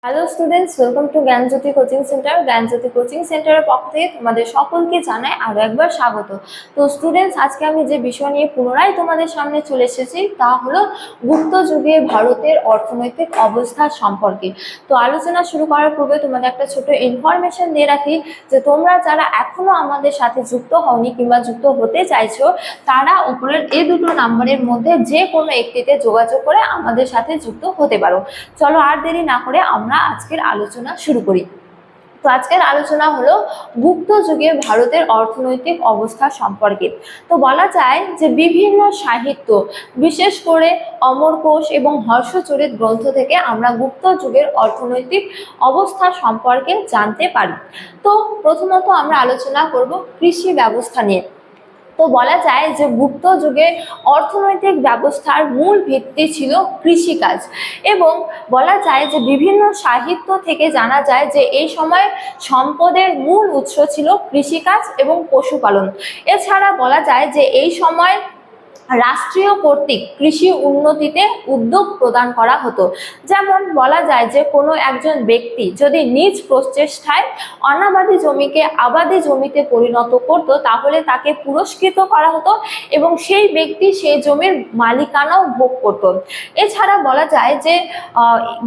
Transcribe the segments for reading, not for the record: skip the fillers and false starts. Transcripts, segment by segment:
Hello students, welcome to Gyanjyoti coaching centre. Gyanjyoti coaching সেন্টারের পক্ষ থেকে তোমাদের সকলকে জানাই আরও একবার স্বাগত। তো স্টুডেন্টস, আজকে আমি যে বিষয় নিয়ে পুনরায় তোমাদের সামনে চলে এসেছি তা হলো গুপ্ত যুগে ভারতের অর্থনৈতিক অবস্থা সম্পর্কে। তো আলোচনা শুরু করার পূর্বে তোমাদের একটা ছোট ইনফরমেশন দিয়ে রাখি যে তোমরা যারা এখনো আমাদের সাথে যুক্ত হওনি কিংবা যুক্ত হতে চাইছো, তারা উপরের এই দুটো নাম্বারের মধ্যে যে কোনো একটিতে যোগাযোগ করে আমাদের সাথে যুক্ত হতে পারো। চলো আর দেরি না করে আমরা আজকের আলোচনা শুরু করি। তো আজকের আলোচনা হলো গুপ্ত যুগে ভারতের অর্থনৈতিক অবস্থা সম্পর্কে। তো বলা যায় যে বিভিন্ন সাহিত্য, বিশেষ করে অমরকোষ এবং হর্ষচরিত গ্রন্থ থেকে আমরা গুপ্ত যুগের অর্থনৈতিক অবস্থা সম্পর্কে জানতে পারি। তো প্রথমত আমরা আলোচনা করব কৃষি ব্যবস্থা নিয়ে। তো বলা যায় যে গুপ্ত যুগে অর্থনৈতিক ব্যবস্থার মূল ভিত্তি ছিল কৃষিকাজ, এবং বলা যায় যে বিভিন্ন সাহিত্য থেকে জানা যায় যে এই সময় সম্পদের মূল উৎস ছিল কৃষিকাজ এবং পশুপালন। এছাড়া বলা যায় যে এই সময় রাষ্ট্রীয় কর্তৃক কৃষি উন্নতিতে উদ্যোগ প্রদান করা হতো। যেমন বলা যায় যে কোনো একজন ব্যক্তি যদি নিজ প্রচেষ্টায় অনাবাদি জমিকে আবাদি জমিতে পরিণত করত, তাহলে তাকে পুরস্কৃত করা হতো এবং সেই ব্যক্তি সেই জমির মালিকানাও ভোগ করত। এছাড়া বলা যায় যে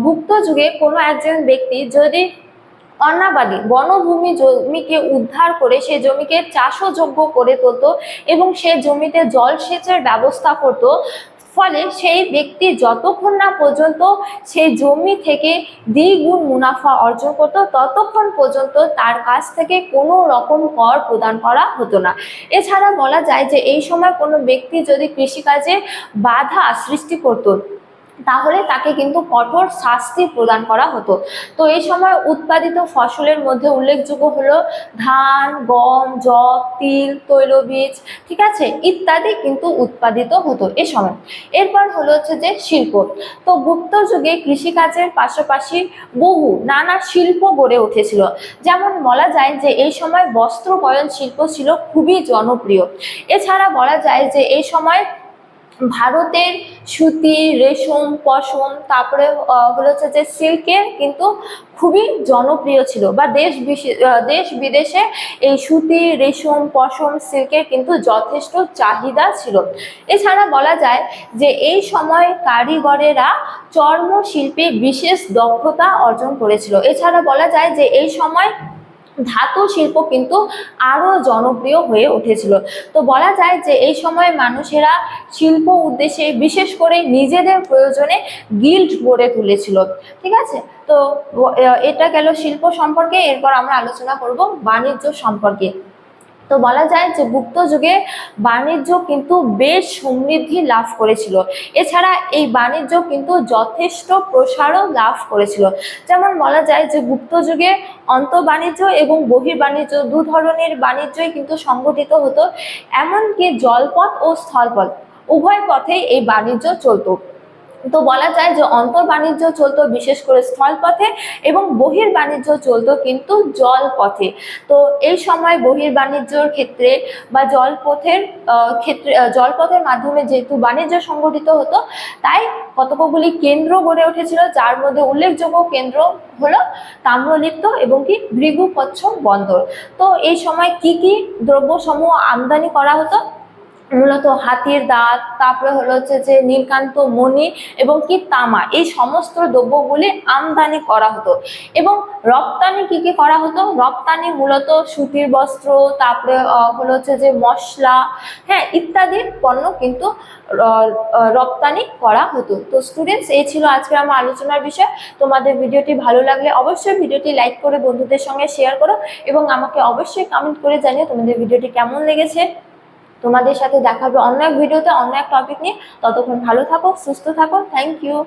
গুপ্ত যুগে কোনো একজন ব্যক্তি যদি অনাবাদি বনভূমি জমিকে উদ্ধার করে সেই জমিকে চাষযোগ্য করে তুলত এবং সেই জমিতে জলসেচের ব্যবস্থা করত, ফলে সেই ব্যক্তি যতক্ষণ না পর্যন্ত সেই জমি থেকে দ্বিগুণ মুনাফা অর্জন করত, ততক্ষণ পর্যন্ত তার কাছ থেকে কোনো রকম কর প্রদান করা হতো না। এছাড়া বলা যায় যে এই সময় কোনো ব্যক্তি যদি কৃষিকাজে বাধা সৃষ্টি করত, তাহলে তাকে কিন্তু কঠোর শাস্তি প্রদান করা হতো। তো এই সময় উৎপাদিত ফসলের মধ্যে উল্লেখযোগ্য হলো ধান, গম, যব, তিল, তৈলবীজ, ঠিক আছে, ইত্যাদি কিন্তু উৎপাদিত হতো এ সময়। এরপর হলো হচ্ছে যে শিল্প। তো গুপ্ত যুগে কৃষিকাজের পাশাপাশি বহু নানা শিল্প গড়ে উঠেছিল। যেমন বলা যায় যে এই সময় বস্ত্র বয়ন শিল্প ছিল খুবই জনপ্রিয়। এছাড়া বলা যায় যে এই সময় ভারতের সুতি, রেশম, পশম, তারপরে হলো হচ্ছে যে সিল্কের কিন্তু খুবই জনপ্রিয় ছিল, বা দেশ বিদেশে এই সুতি, রেশম, পশম, সিল্কের কিন্তু যথেষ্ট চাহিদা ছিল। এছাড়া বলা যায় যে এই সময় কারিগরেরা চর্মশিল্পে বিশেষ দক্ষতা অর্জন করেছিল। এছাড়া বলা যায় যে এই সময় ধাতু শিল্প কিন্তু আরো জনপ্রিয় হয়ে উঠেছিল। তো বলা যায় যে এই সময় মানুষেরা শিল্প উদ্দেশ্যে বিশেষ করে নিজেদের প্রয়োজনে গিল্ড গড়ে তুলেছিল। ঠিক আছে, তো এটা গেল শিল্প সম্পর্কে। এরপর আমরা আলোচনা করব বাণিজ্য সম্পর্কে। তো বলা যায় যে গুপ্ত যুগে বাণিজ্য কিন্তু বেশ সমৃদ্ধি লাভ করেছিল। এছাড়া এই বাণিজ্য কিন্তু যথেষ্ট প্রসারও লাভ করেছিল। যেমন বলা যায় যে গুপ্ত যুগে অন্তর্বাণিজ্য এবং বহির্বাণিজ্য দু ধরনের বাণিজ্যই কিন্তু সংগঠিত হতো। এমনকি জলপথ ও স্থলপথ উভয় পথেই এই বাণিজ্য চলতো। তো বলা যায় যে অন্তর্বাণিজ্য চলতো বিশেষ করে স্থলপথে এবং বহির্বাণিজ্য চলতো কিন্তু জলপথে। তো এই সময় বহির্বাণিজ্যর ক্ষেত্রে বা জলপথের মাধ্যমে যেহেতু বাণিজ্য সংগঠিত হতো, তাই কতকগুলি কেন্দ্র গড়ে উঠেছিল, যার মধ্যে উল্লেখযোগ্য কেন্দ্র হলো তাম্রলিপ্ত এবং কি ভৃগুকচ্ছ বন্দর। তো এই সময় কি কি দ্রব্যসমূহ আমদানি করা হতো? মূলত হাতির দাঁত, তারপরে হলো হচ্ছে যে নীলকান্ত মণি এবং কি তামা, এই সমস্ত দ্রব্যগুলি আমদানি করা হতো। এবং রপ্তানি কি কি করা হতো? রপ্তানি মূলত সুতির বস্ত্র, তারপরে হলো হচ্ছে যে মশলা, হ্যাঁ, ইত্যাদি পণ্য কিন্তু রপ্তানি করা হতো। তো স্টুডেন্টস, এই ছিল আজকে আমার আলোচনার বিষয়। তোমাদের ভিডিওটি ভালো লাগলে অবশ্যই ভিডিওটি লাইক করে বন্ধুদের সঙ্গে শেয়ার করো এবং আমাকে অবশ্যই কমেন্ট করে জানিও তোমাদের ভিডিওটি কেমন লেগেছে। তোমাদের সাথে দেখা হবে অন্য এক ভিডিওতে অন্য এক টপিক নিয়ে। ততক্ষণ ভালো থাকো, সুস্থ থাকো। Thank you.